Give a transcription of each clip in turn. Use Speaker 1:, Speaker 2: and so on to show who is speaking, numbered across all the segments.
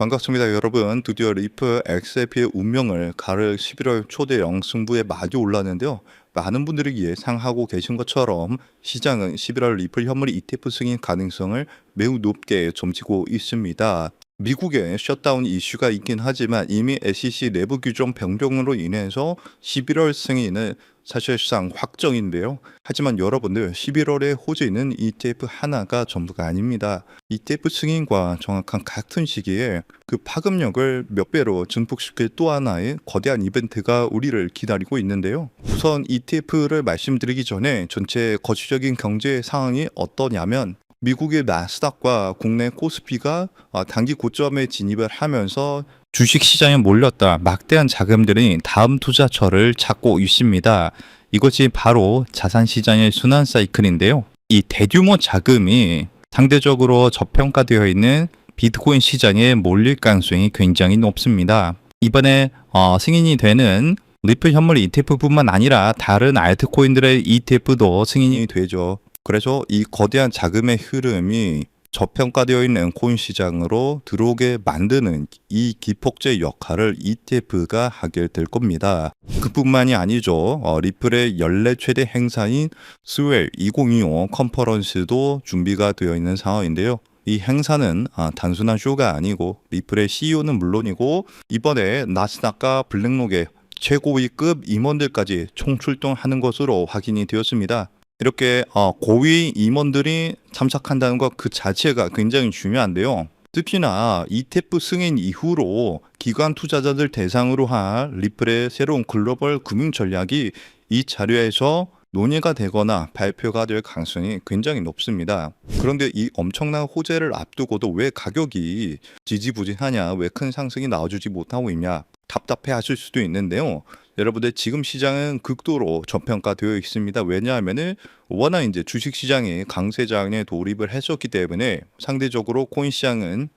Speaker 1: 반갑습니다, 여러분. 드디어 리프 XRP의 운명을 가를 11월 초대형 승부에 마주 올랐는데요. 많은 분들이 예상하고 계신 것처럼 시장은 11월 리플 현물 ETF 승인 가능성을 매우 높게 점치고 있습니다. 미국의 셧다운 이슈가 있긴 하지만 이미 SEC 내부 규정 변경으로 인해서 11월 승인은 사실상 확정인데요. 하지만 여러분들 11월에 호재는 ETF 하나가 전부가 아닙니다. ETF 승인과 정확한 같은 시기에 그 파급력을 몇 배로 증폭시킬 또 하나의 거대한 이벤트가 우리를 기다리고 있는데요. 우선 ETF를 말씀드리기 전에 전체 거시적인 경제 상황이 어떠냐면 미국의 나스닥과 국내 코스피가 단기 고점에 진입을 하면서 주식 시장에 몰렸다 막대한 자금들이 다음 투자처를 찾고 있습니다. 이것이 바로 자산 시장의 순환 사이클인데요. 이 대규모 자금이 상대적으로 저평가되어 있는 비트코인 시장에 몰릴 가능성이 굉장히 높습니다. 이번에 승인이 되는 리플 현물 ETF뿐만 아니라 다른 알트코인들의 ETF도 승인이 되죠. 그래서 이 거대한 자금의 흐름이 저평가되어 있는 코인 시장으로 들어오게 만드는 이 기폭제 역할을 ETF가 하게 될 겁니다. 그뿐만이 아니죠. 리플의 연례 최대 행사인 스웰 2025 컨퍼런스도 준비가 되어 있는 상황인데요. 이 행사는 단순한 쇼가 아니고 리플의 CEO는 물론이고 이번에 나스닥과 블랙록의 최고위급 임원들까지 총출동하는 것으로 확인이 되었습니다. 이렇게 고위 임원들이 참석한다는 것 그 자체가 굉장히 중요한데요. 특히나 ETF 승인 이후로 기관 투자자들 대상으로 한 리플의 새로운 글로벌 금융 전략이 이 자료에서 논의가 되거나 발표가 될 가능성이 굉장히 높습니다. 그런데 이 엄청난 호재를 앞두고도 왜 가격이 지지부진하냐, 왜 큰 상승이 나와주지 못하고 있냐 답답해 하실 수도 있는데요. 여러분들 지금 시장은 극도로 저평가되어 있습니다. 왜냐하면은 워낙 이제 주식 시장이 강세장에 돌입을 했었기 때문에 상대적으로 코인 시장은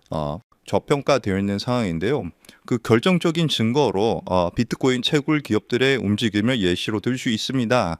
Speaker 1: 저평가되어 있는 상황인데요. 그 결정적인 증거로 비트코인 채굴 기업들의 움직임을 예시로 들 수 있습니다.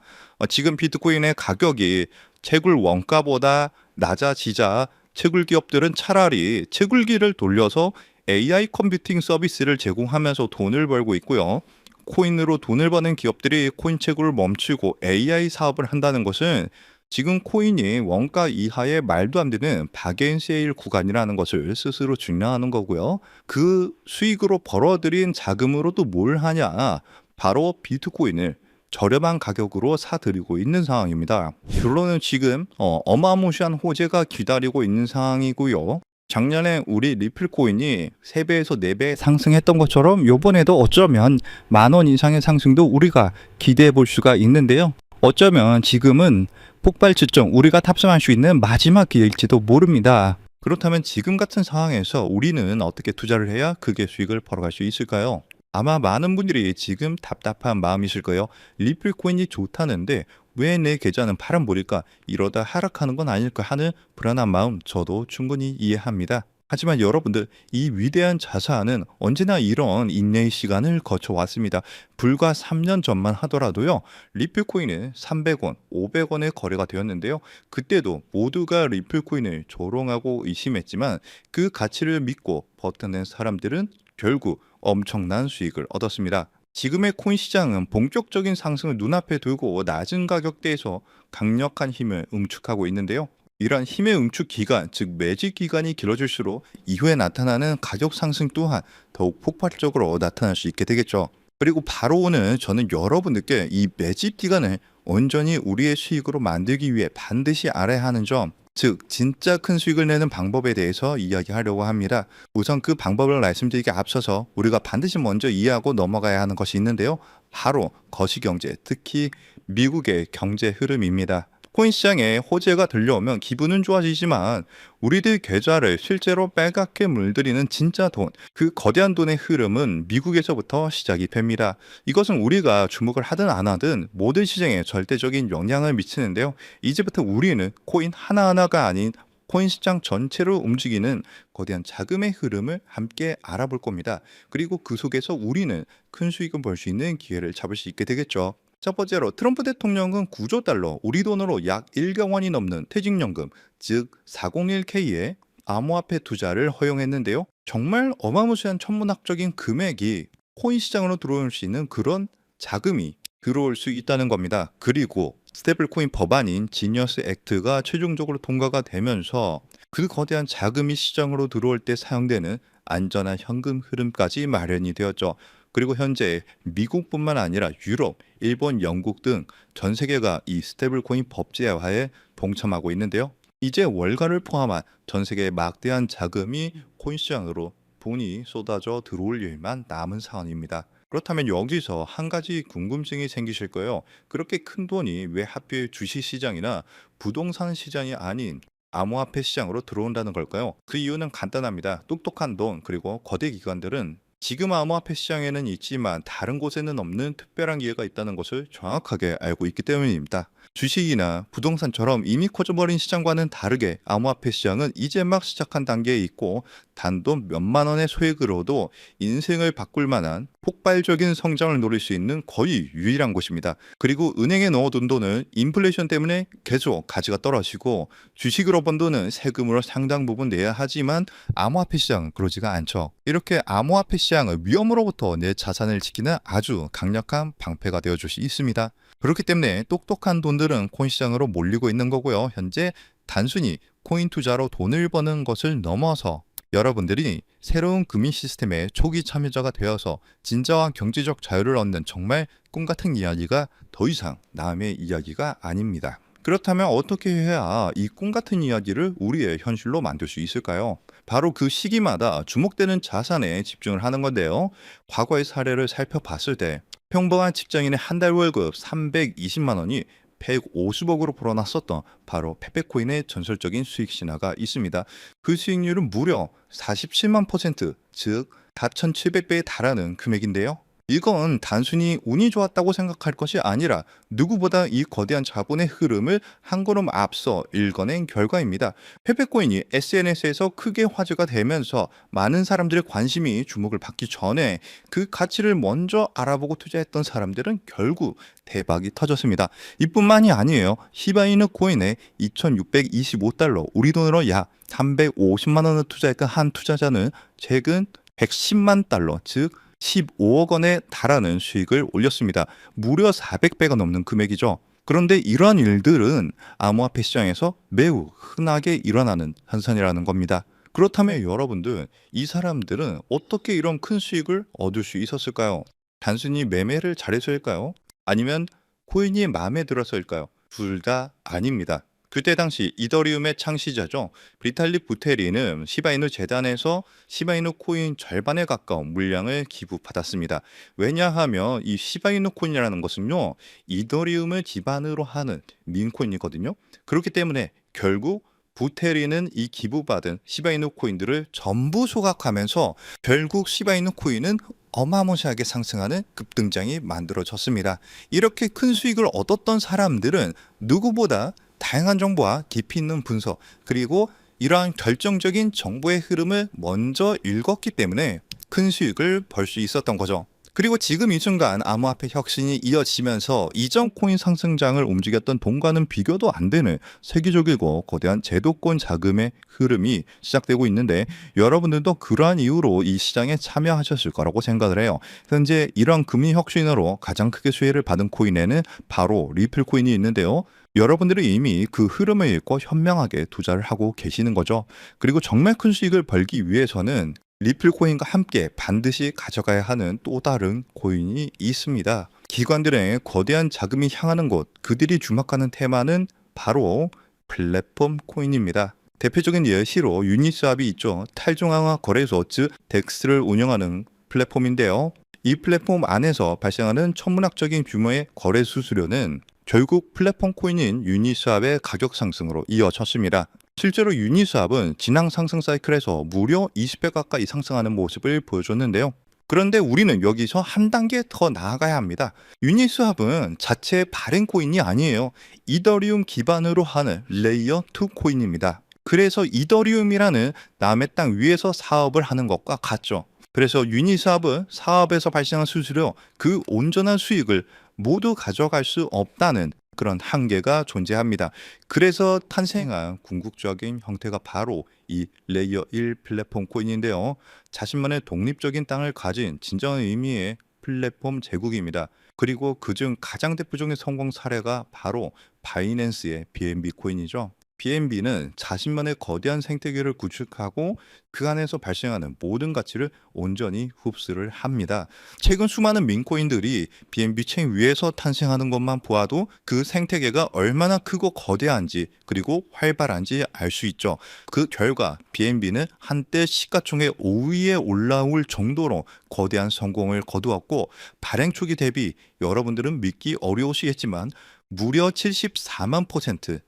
Speaker 1: 지금 비트코인의 가격이 채굴 원가보다 낮아지자 채굴 기업들은 차라리 채굴기를 돌려서 AI 컴퓨팅 서비스를 제공하면서 돈을 벌고 있고요. 코인으로 돈을 버는 기업들이 코인 채굴을 멈추고 AI 사업을 한다는 것은 지금 코인이 원가 이하의 말도 안 되는 바게인 세일 구간이라는 것을 스스로 증명하는 거고요. 그 수익으로 벌어들인 자금으로도 뭘 하냐? 바로 비트코인을 저렴한 가격으로 사들이고 있는 상황입니다. 결론은 지금 어마무시한 호재가 기다리고 있는 상황이고요. 작년에 우리 리플 코인이 3배에서 4배 상승했던 것처럼 요번에도 어쩌면 10,000원 이상의 상승도 우리가 기대해 볼 수가 있는데요. 어쩌면 지금은 폭발 측정 우리가 탑승할 수 있는 마지막 기회일지도 모릅니다. 그렇다면 지금 같은 상황에서 우리는 어떻게 투자를 해야 크게 수익을 벌어갈 수 있을까요? 아마 많은 분들이 지금 답답한 마음이실 거예요. 리플 코인이 좋다는데 왜 내 계좌는 파란불일까? 이러다 하락하는 건 아닐까 하는 불안한 마음 저도 충분히 이해합니다. 하지만 여러분들 이 위대한 자산은 언제나 이런 인내의 시간을 거쳐왔습니다. 불과 3년 전만 하더라도요. 리플코인은 300원, 500원에 거래가 되었는데요. 그때도 모두가 리플코인을 조롱하고 의심했지만 그 가치를 믿고 버텨낸 사람들은 결국 엄청난 수익을 얻었습니다. 지금의 코인 시장은 본격적인 상승을 눈앞에 두고 낮은 가격대에서 강력한 힘을 응축하고 있는데요. 이러한 힘의 응축 기간, 즉 매집 기간이 길어질수록 이후에 나타나는 가격 상승 또한 더욱 폭발적으로 나타날 수 있게 되겠죠. 그리고 바로 오늘 저는 여러분들께 이 매집 기간을 온전히 우리의 수익으로 만들기 위해 반드시 알아야 하는 점, 즉 진짜 큰 수익을 내는 방법에 대해서 이야기하려고 합니다. 우선 그 방법을 말씀드리기 앞서서 우리가 반드시 먼저 이해하고 넘어가야 하는 것이 있는데요. 바로 거시경제, 특히 미국의 경제 흐름입니다. 코인 시장에 호재가 들려오면 기분은 좋아지지만 우리들 계좌를 실제로 빨갛게 물들이는 진짜 돈, 그 거대한 돈의 흐름은 미국에서부터 시작이 됩니다. 이것은 우리가 주목을 하든 안 하든 모든 시장에 절대적인 영향을 미치는데요. 이제부터 우리는 코인 하나하나가 아닌 코인 시장 전체로 움직이는 거대한 자금의 흐름을 함께 알아볼 겁니다. 그리고 그 속에서 우리는 큰 수익을 벌 수 있는 기회를 잡을 수 있게 되겠죠. 첫 번째로 트럼프 대통령은 9조 달러, 우리 돈으로 약 1억 원이 넘는 퇴직연금, 즉 401k의 암호화폐 투자를 허용했는데요. 정말 어마무시한 천문학적인 금액이 코인 시장으로 들어올 수 있는 그런 자금이 들어올 수 있다는 겁니다. 그리고 스테이블 코인 법안인 지니어스 액트가 최종적으로 통과가 되면서 그 거대한 자금이 시장으로 들어올 때 사용되는 안전한 현금 흐름까지 마련이 되었죠. 그리고 현재 미국뿐만 아니라 유럽, 일본, 영국 등 전 세계가 이 스테이블 코인 법제화에 동참하고 있는데요. 이제 월가를 포함한 전 세계의 막대한 자금이 코인 시장으로 돈이 쏟아져 들어올 일만 남은 상황입니다. 그렇다면 여기서 한 가지 궁금증이 생기실 거예요. 그렇게 큰 돈이 왜 하필 주식 시장이나 부동산 시장이 아닌 암호화폐 시장으로 들어온다는 걸까요? 그 이유는 간단합니다. 똑똑한 돈 그리고 거대 기관들은 지금 암호화폐 시장에는 있지만 다른 곳에는 없는 특별한 기회가 있다는 것을 정확하게 알고 있기 때문입니다. 주식이나 부동산처럼 이미 커져버린 시장과는 다르게 암호화폐 시장은 이제 막 시작한 단계에 있고 단돈 몇만 원의 소액으로도 인생을 바꿀 만한 폭발적인 성장을 노릴 수 있는 거의 유일한 곳입니다. 그리고 은행에 넣어둔 돈은 인플레이션 때문에 계속 가치가 떨어지고 주식으로 번 돈은 세금으로 상당 부분 내야 하지만 암호화폐 시장은 그러지가 않죠. 이렇게 암호화폐 시장을 위험으로부터 내 자산을 지키는 아주 강력한 방패가 되어줄 수 있습니다. 그렇기 때문에 똑똑한 돈들은 코인 시장으로 몰리고 있는 거고요. 현재 단순히 코인 투자로 돈을 버는 것을 넘어서 여러분들이 새로운 금융 시스템의 초기 참여자가 되어서 진정한 경제적 자유를 얻는 정말 꿈 같은 이야기가 더 이상 남의 이야기가 아닙니다. 그렇다면 어떻게 해야 이 꿈 같은 이야기를 우리의 현실로 만들 수 있을까요? 바로 그 시기마다 주목되는 자산에 집중을 하는 건데요. 과거의 사례를 살펴봤을 때 평범한 직장인의 한 달 월급 320만 원이 150억으로 불어났었던 바로 페페코인의 전설적인 수익 신화가 있습니다. 그 수익률은 무려 47만 %, 즉 4,700배에 달하는 금액인데요. 이건 단순히 운이 좋았다고 생각할 것이 아니라 누구보다 이 거대한 자본의 흐름을 한 걸음 앞서 읽어낸 결과입니다. 페페코인이 SNS에서 크게 화제가 되면서 많은 사람들의 관심이 주목을 받기 전에 그 가치를 먼저 알아보고 투자했던 사람들은 결국 대박이 터졌습니다. 이뿐만이 아니에요. 시바이누 코인에 2,625달러, 우리 돈으로 약 350만 원을 투자했던 한 투자자는 최근 110만 달러, 즉 15억 원에 달하는 수익을 올렸습니다. 무려 400배가 넘는 금액이죠. 그런데 이러한 일들은 암호화폐 시장에서 매우 흔하게 일어나는 현상이라는 겁니다. 그렇다면 여러분들, 이 사람들은 어떻게 이런 큰 수익을 얻을 수 있었을까요? 단순히 매매를 잘해서일까요? 아니면 코인이 마음에 들어서일까요? 둘 다 아닙니다. 그때 당시 이더리움의 창시자죠. 비탈릭 부테린은 시바이누 재단에서 시바이누 코인 절반에 가까운 물량을 기부받았습니다. 왜냐하면 이 시바이누 코인이라는 것은요, 이더리움을 기반으로 하는 민코인이거든요. 그렇기 때문에 결국 부테린은 이 기부받은 시바이누 코인들을 전부 소각하면서 결국 시바이누 코인은 어마무시하게 상승하는 급등장이 만들어졌습니다. 이렇게 큰 수익을 얻었던 사람들은 누구보다 다양한 정보와 깊이 있는 분석, 그리고 이러한 결정적인 정보의 흐름을 먼저 읽었기 때문에 큰 수익을 벌 수 있었던 거죠. 그리고 지금 이 순간 암호화폐 혁신이 이어지면서 이전 코인 상승장을 움직였던 돈과는 비교도 안 되는 세계적이고 거대한 제도권 자금의 흐름이 시작되고 있는데, 여러분들도 그러한 이유로 이 시장에 참여하셨을 거라고 생각을 해요. 현재 이런 금융 혁신으로 가장 크게 수혜를 받은 코인에는 바로 리플 코인이 있는데요. 여러분들은 이미 그 흐름을 읽고 현명하게 투자를 하고 계시는 거죠. 그리고 정말 큰 수익을 벌기 위해서는 리플 코인과 함께 반드시 가져가야 하는 또 다른 코인이 있습니다. 기관들의 거대한 자금이 향하는 곳, 그들이 주목하는 테마는 바로 플랫폼 코인입니다. 대표적인 예시로 유니스왑이 있죠. 탈중앙화 거래소, 즉 덱스를 운영하는 플랫폼인데요. 이 플랫폼 안에서 발생하는 천문학적인 규모의 거래 수수료는 결국 플랫폼 코인인 유니스왑의 가격 상승으로 이어졌습니다. 실제로 유니스왑은 지난 상승 사이클에서 무려 20배 가까이 상승하는 모습을 보여줬는데요. 그런데 우리는 여기서 한 단계 더 나아가야 합니다. 유니스왑은 자체 발행 코인이 아니에요. 이더리움 기반으로 하는 레이어 2 코인입니다. 그래서 이더리움이라는 남의 땅 위에서 사업을 하는 것과 같죠. 그래서 유니스왑은 사업에서 발생한 수수료, 그 온전한 수익을 모두 가져갈 수 없다는 그런 한계가 존재합니다. 그래서 탄생한 궁극적인 형태가 바로 이 레이어 1 플랫폼 코인인데요. 자신만의 독립적인 땅을 가진 진정한 의미의 플랫폼 제국입니다. 그리고 그중 가장 대표적인 성공 사례가 바로 바이낸스의 BNB 코인이죠. BNB는 자신만의 거대한 생태계를 구축하고 그 안에서 발생하는 모든 가치를 온전히 흡수를 합니다. 최근 수많은 민코인들이 BNB 체인 위에서 탄생하는 것만 보아도 그 생태계가 얼마나 크고 거대한지 그리고 활발한지 알 수 있죠. 그 결과 BNB는 한때 시가총액 5위에 올라올 정도로 거대한 성공을 거두었고, 발행 초기 대비 여러분들은 믿기 어려우시겠지만 무려 74만 퍼센트,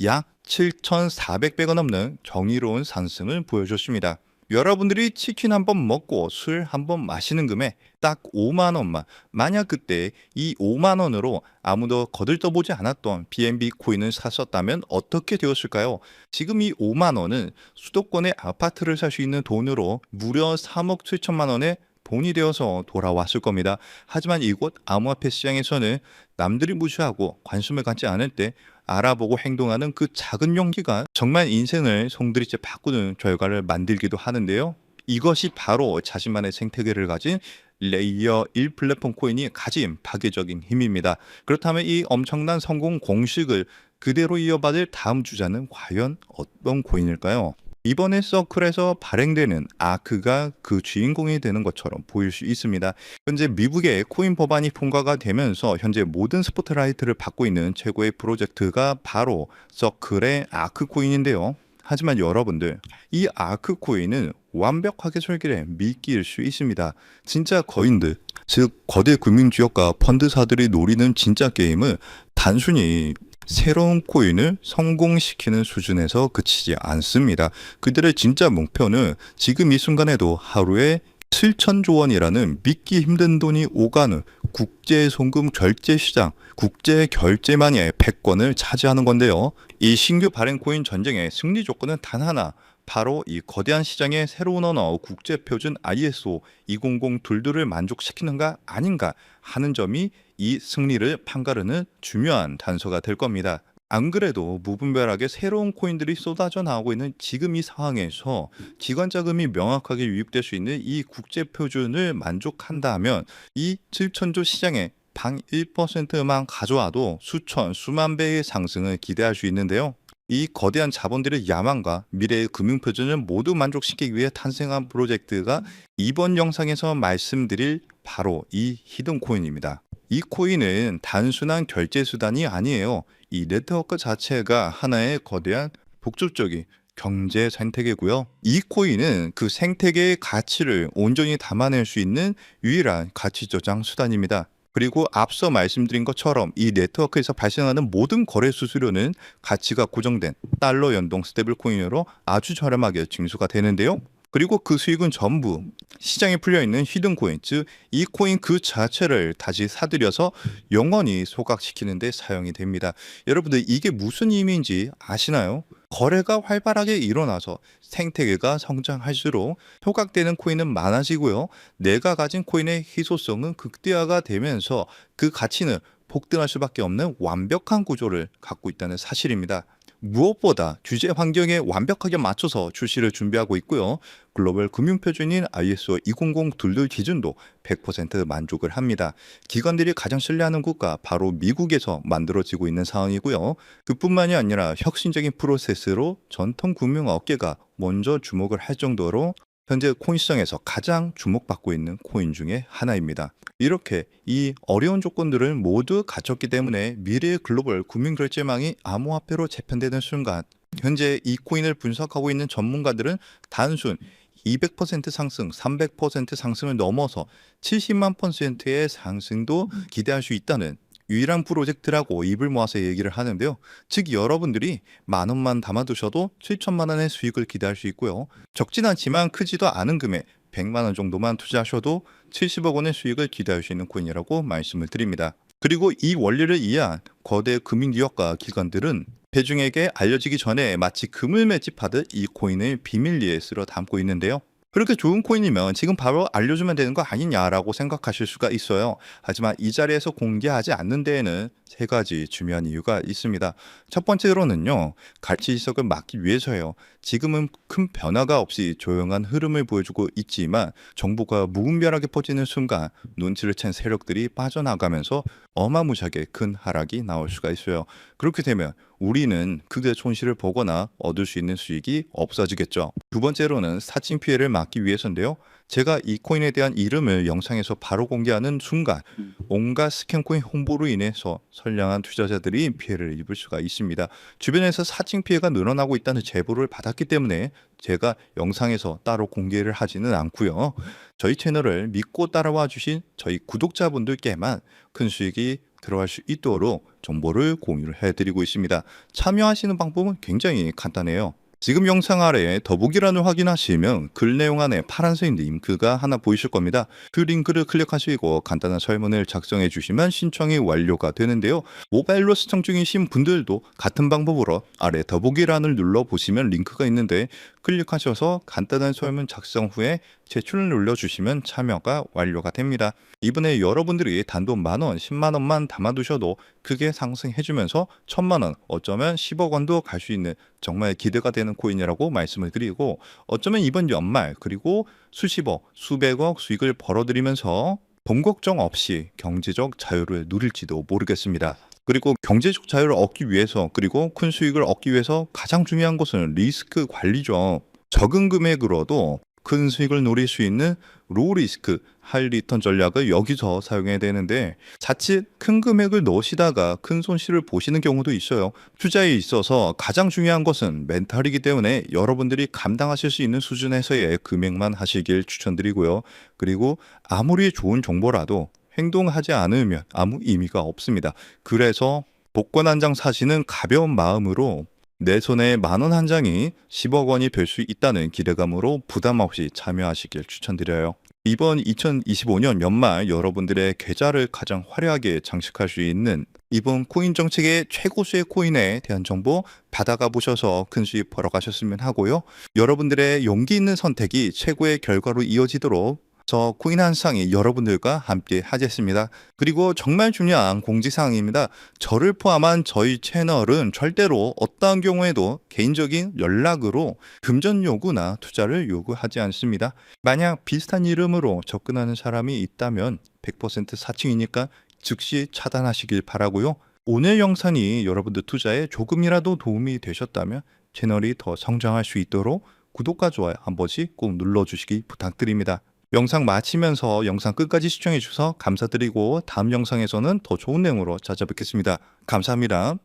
Speaker 1: 약 7,400배가 넘는 정의로운 상승을 보여줬습니다. 여러분들이 치킨 한 번 먹고 술 한 번 마시는 금액 딱 5만 원만, 만약 그때 이 5만 원으로 아무도 거들떠보지 않았던 BNB 코인을 샀었다면 어떻게 되었을까요? 지금 이 5만 원은 수도권의 아파트를 살 수 있는 돈으로 무려 3억 7천만 원의 돈이 되어서 돌아왔을 겁니다. 하지만 이곳 암호화폐 시장에서는 남들이 무시하고 관심을 갖지 않을 때 알아보고 행동하는 그 작은 용기가 정말 인생을 송두리째 바꾸는 결과를 만들기도 하는데요. 이것이 바로 자신만의 생태계를 가진 레이어 1 플랫폼 코인이 가진 파괴적인 힘입니다. 그렇다면 이 엄청난 성공 공식을 그대로 이어받을 다음 주자는 과연 어떤 코인일까요? 이번에 서클에서 발행되는 아크가 그 주인공이 되는 것처럼 보일 수 있습니다. 현재 미국의 코인 법안이 통과가 되면서 현재 모든 스포트라이트를 받고 있는 최고의 프로젝트가 바로 서클의 아크 코인인데요. 하지만 여러분들, 이 아크 코인은 완벽하게 설계된 미끼일 수 있습니다. 진짜 거인들, 즉 거대 금융지역과 펀드사들이 노리는 진짜 게임은 단순히 새로운 코인을 성공시키는 수준에서 그치지 않습니다. 그들의 진짜 목표는 지금 이 순간에도 하루에 7천조 원이라는 믿기 힘든 돈이 오가는 국제 송금 결제 시장, 국제 결제만의 패권을 차지하는 건데요. 이 신규 발행 코인 전쟁의 승리 조건은 단 하나, 바로 이 거대한 시장의 새로운 언어 국제 표준 ISO 20022를 만족시키는가 아닌가 하는 점이 이 승리를 판가르는 중요한 단서가 될 겁니다. 안 그래도 무분별하게 새로운 코인들이 쏟아져 나오고 있는 지금 이 상황에서 기관 자금이 명확하게 유입될 수 있는 이 국제 표준을 만족한다면 이 7천조 시장에 방 1%만 가져와도 수천, 수만 배의 상승을 기대할 수 있는데요. 이 거대한 자본들의 야망과 미래의 금융표준을 모두 만족시키기 위해 탄생한 프로젝트가 이번 영상에서 말씀드릴 바로 이 히든 코인입니다. 이 코인은 단순한 결제 수단이 아니에요. 이 네트워크 자체가 하나의 거대한 복잡적인 경제 생태계고요. 이 코인은 그 생태계의 가치를 온전히 담아낼 수 있는 유일한 가치 저장 수단입니다. 그리고 앞서 말씀드린 것처럼 이 네트워크에서 발생하는 모든 거래 수수료는 가치가 고정된 달러 연동 스테이블 코인으로 아주 저렴하게 징수가 되는데요. 그리고 그 수익은 전부 시장에 풀려있는 히든 코인, 즉 이 코인 그 자체를 다시 사들여서 영원히 소각시키는 데 사용이 됩니다. 여러분들, 이게 무슨 의미인지 아시나요? 거래가 활발하게 일어나서 생태계가 성장할수록 소각되는 코인은 많아지고요. 내가 가진 코인의 희소성은 극대화가 되면서 그 가치는 폭등할 수밖에 없는 완벽한 구조를 갖고 있다는 사실입니다. 무엇보다 규제 환경에 완벽하게 맞춰서 출시를 준비하고 있고요. 글로벌 금융표준인 ISO 20022 기준도 100% 만족을 합니다. 기관들이 가장 신뢰하는 국가 바로 미국에서 만들어지고 있는 상황이고요. 그뿐만이 아니라 혁신적인 프로세스로 전통 금융 업계가 먼저 주목을 할 정도로 현재 코인 시장에서 가장 주목받고 있는 코인 중에 하나입니다. 이렇게 이 어려운 조건들을 모두 갖췄기 때문에 미래의 글로벌 금융결제망이 암호화폐로 재편되는 순간, 현재 이 코인을 분석하고 있는 전문가들은 단순 200% 상승, 300% 상승을 넘어서 70만 %의 상승도 기대할 수 있다는 유일한 프로젝트라고 입을 모아서 얘기를 하는데요. 즉 여러분들이 만 원만 담아두셔도 7천만 원의 수익을 기대할 수 있고요. 적진 않지만 크지도 않은 금액 100만 원 정도만 투자하셔도 70억 원의 수익을 기대할 수 있는 코인이라고 말씀을 드립니다. 그리고 이 원리를 이해한 거대 금융기업과 기관들은 대중에게 알려지기 전에 마치 금을 매집하듯 이 코인을 비밀리에 쓸어 담고 있는데요. 그렇게 좋은 코인이면 지금 바로 알려주면 되는 거 아니냐라고 생각하실 수가 있어요. 하지만 이 자리에서 공개하지 않는 데에는 세 가지 중요한 이유가 있습니다. 첫 번째로는요, 가치 이석을 막기 위해서요. 지금은 큰 변화가 없이 조용한 흐름을 보여주고 있지만 정보가 무분별하게 퍼지는 순간 눈치를 챈 세력들이 빠져나가면서 어마무시하게 큰 하락이 나올 수가 있어요. 그렇게 되면 우리는 크게 손실을 보거나 얻을 수 있는 수익이 없어지겠죠. 두 번째로는 사칭 피해를 막기 위해서인데요. 제가 이 코인에 대한 이름을 영상에서 바로 공개하는 순간 온갖 스캔 코인 홍보로 인해서 선량한 투자자들이 피해를 입을 수가 있습니다. 주변에서 사칭 피해가 늘어나고 있다는 제보를 받았기 때문에 제가 영상에서 따로 공개를 하지는 않고요. 저희 채널을 믿고 따라와 주신 저희 구독자분들께만 큰 수익이 들어갈 수 있도록 정보를 공유를 해드리고 있습니다. 참여하시는 방법은 굉장히 간단해요. 지금 영상 아래에 더보기란을 확인하시면 글 내용 안에 파란색 링크가 하나 보이실 겁니다. 그 링크를 클릭하시고 간단한 설문을 작성해 주시면 신청이 완료가 되는데요. 모바일로 시청 중이신 분들도 같은 방법으로 아래 더보기란을 눌러보시면 링크가 있는데 클릭하셔서 간단한 설문 작성 후에 제출을 눌러주시면 참여가 완료가 됩니다. 이번에 여러분들이 단돈 만원, 10만원만 담아두셔도 크게 상승해주면서 1000만원, 어쩌면 10억 원도 갈 수 있는 정말 기대가 되는 코인이라고 말씀을 드리고, 어쩌면 이번 연말 그리고 수십억, 수백억 수익을 벌어들이면서 돈 걱정 없이 경제적 자유를 누릴지도 모르겠습니다. 그리고 경제적 자유를 얻기 위해서, 그리고 큰 수익을 얻기 위해서 가장 중요한 것은 리스크 관리죠. 적은 금액으로도 큰 수익을 노릴 수 있는 로우 리스크, 하이 리턴 전략을 여기서 사용해야 되는데, 자칫 큰 금액을 넣으시다가 큰 손실을 보시는 경우도 있어요. 투자에 있어서 가장 중요한 것은 멘탈이기 때문에 여러분들이 감당하실 수 있는 수준에서의 금액만 하시길 추천드리고요. 그리고 아무리 좋은 정보라도 행동하지 않으면 아무 의미가 없습니다. 그래서 복권 한 장 사시는 가벼운 마음으로 내 손에 만원 한 장이 10억 원이 될 수 있다는 기대감으로 부담 없이 참여하시길 추천드려요. 이번 2025년 연말 여러분들의 계좌를 가장 화려하게 장식할 수 있는 이번 코인 정책의 최고수의 코인에 대한 정보 받아가 보셔서 큰 수익 벌어가셨으면 하고요. 여러분들의 용기 있는 선택이 최고의 결과로 이어지도록 저 코인 한 상이 여러분들과 함께 하겠습니다. 그리고 정말 중요한 공지사항입니다. 저를 포함한 저희 채널은 절대로 어떠한 경우에도 개인적인 연락으로 금전 요구나 투자를 요구하지 않습니다. 만약 비슷한 이름으로 접근하는 사람이 있다면 100% 사칭이니까 즉시 차단하시길 바라고요. 오늘 영상이 여러분들 투자에 조금이라도 도움이 되셨다면 채널이 더 성장할 수 있도록 구독과 좋아요 한 번씩 꼭 눌러주시기 부탁드립니다. 영상 마치면서 영상 끝까지 시청해 주셔서 감사드리고 다음 영상에서는 더 좋은 내용으로 찾아뵙겠습니다. 감사합니다.